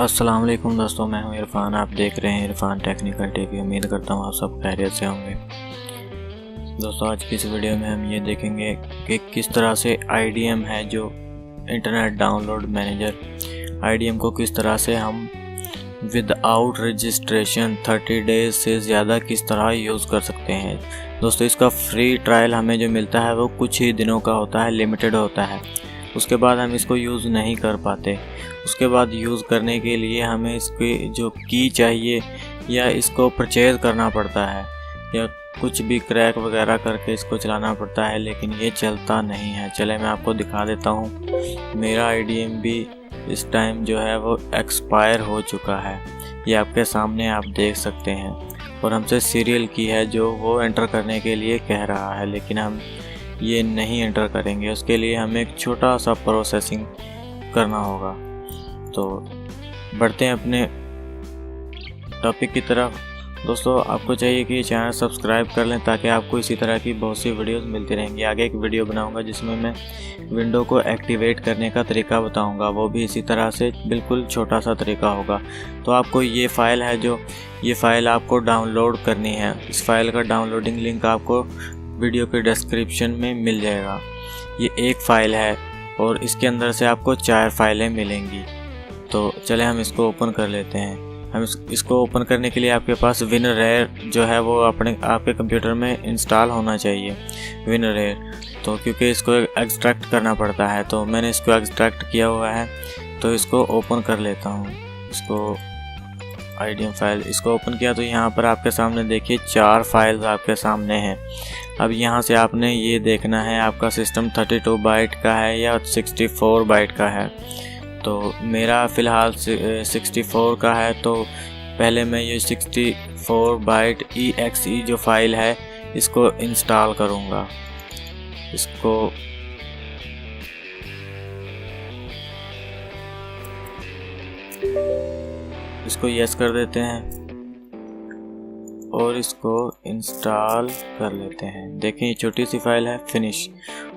अस्सलाम वालेकुम दोस्तों, मैं हूं इरफान। आप देख रहे हैं इरफान टेक्निकल टीवी। उम्मीद करता हूं आप सब खैरियत से होंगे। दोस्तों, आज की इस वीडियो में हम ये देखेंगे कि किस तरह से IDM है जो इंटरनेट डाउनलोड मैनेजर, IDM को किस तरह से हम विदाउट रजिस्ट्रेशन 30 डेज से ज़्यादा किस तरह यूज़ कर सकते हैं। दोस्तों, इसका फ्री ट्रायल हमें जो मिलता है वो कुछ ही दिनों का होता है, लिमिटेड होता है। उसके बाद हम इसको यूज़ नहीं कर पाते। उसके बाद यूज़ करने के लिए हमें इसकी जो की चाहिए या इसको परचेज़ करना पड़ता है या कुछ भी क्रैक वगैरह करके इसको चलाना पड़ता है, लेकिन ये चलता नहीं है। चले मैं आपको दिखा देता हूँ। मेरा IDM भी इस टाइम जो है वो एक्सपायर हो चुका है, ये आपके सामने आप देख सकते हैं। और हमसे सीरियल की है जो वो एंटर करने के लिए कह रहा है, लेकिन हम ये नहीं एंटर करेंगे। उसके लिए हमें एक छोटा सा प्रोसेसिंग करना होगा। तो बढ़ते हैं अपने टॉपिक की तरफ। दोस्तों, आपको चाहिए कि चैनल सब्सक्राइब कर लें ताकि आपको इसी तरह की बहुत सी वीडियोस मिलती रहेंगी। आगे एक वीडियो बनाऊंगा जिसमें मैं विंडो को एक्टिवेट करने का तरीका बताऊंगा, वो भी इसी तरह से बिल्कुल छोटा सा तरीका होगा। तो आपको ये फ़ाइल है जो ये फ़ाइल आपको डाउनलोड करनी है। इस फाइल का डाउनलोडिंग लिंक आपको वीडियो के डिस्क्रिप्शन में मिल जाएगा। ये एक फ़ाइल है और इसके अंदर से आपको 4 फाइलें मिलेंगी। तो चले हम इसको ओपन कर लेते हैं। हम इसको ओपन करने के लिए आपके पास WinRAR जो है वो आपके कंप्यूटर में इंस्टॉल होना चाहिए, WinRAR। तो क्योंकि इसको एक्सट्रैक्ट करना पड़ता है, तो मैंने इसको एक्सट्रैक्ट किया हुआ है। तो इसको ओपन कर लेता हूँ। इसको IDM फाइल इसको ओपन किया तो यहाँ पर आपके सामने देखिए 4 फाइल्स आपके सामने हैं। अब यहाँ से आपने ये देखना है आपका सिस्टम 32 बाइट का है या 64 बाइट का है। तो मेरा फ़िलहाल 64 का है, तो पहले मैं ये 64 बाइट EXE जो फाइल है इसको इंस्टॉल करूँगा। इसको यस कर देते हैं और इसको इंस्टॉल कर लेते हैं। देखें, ये छोटी सी फाइल है, फिनिश।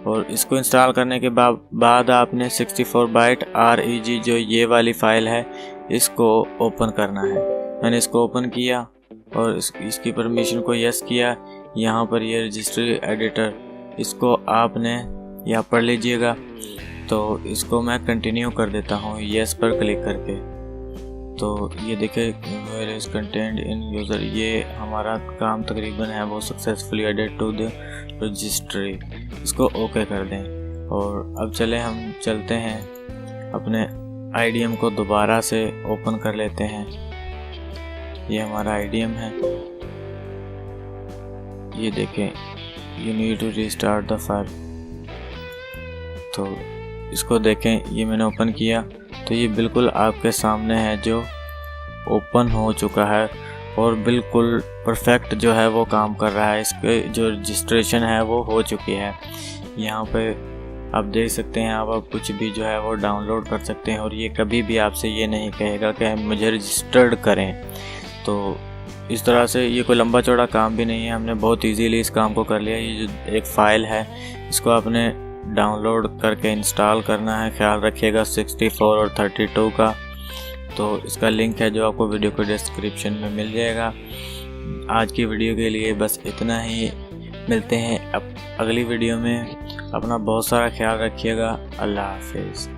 और इसको इंस्टॉल करने के बाद आपने 64 बाइट REG जो ये वाली फ़ाइल है इसको ओपन करना है। मैंने इसको ओपन किया और इसकी परमिशन को यस किया। यहाँ पर ये रजिस्ट्री एडिटर, इसको आपने यहाँ पढ़ लीजिएगा। तो इसको मैं कंटिन्यू कर देता हूँ यस पर क्लिक करके। तो ये देखिए where is content in user, ये हमारा काम तकरीबन है वो successfully added to the registry. इसको ओके कर दें। और अब हम चलते हैं अपने IDM को दोबारा से ओपन कर लेते हैं। ये हमारा IDM है। ये देखें, you need to restart the file. तो इसको देखें, ये मैंने ओपन किया तो ये बिल्कुल आपके सामने है जो ओपन हो चुका है और बिल्कुल परफेक्ट जो है वो काम कर रहा है। इसके जो रजिस्ट्रेशन है वो हो चुकी है। यहाँ पे आप देख सकते हैं, आप कुछ भी जो है वो डाउनलोड कर सकते हैं और ये कभी भी आपसे ये नहीं कहेगा कि मुझे रजिस्टर्ड करें। तो इस तरह से ये कोई लंबा चौड़ा काम भी नहीं है, हमने बहुत इजीली इस काम को कर लिया। ये जो एक फ़ाइल है इसको आपने डाउनलोड करके इंस्टॉल करना है। ख्याल रखिएगा 64 और 32 का। तो इसका लिंक है जो आपको वीडियो के डिस्क्रिप्शन में मिल जाएगा। आज की वीडियो के लिए बस इतना ही। मिलते हैं अब अगली वीडियो में। अपना बहुत सारा ख्याल रखिएगा। अल्लाह हाफिज़।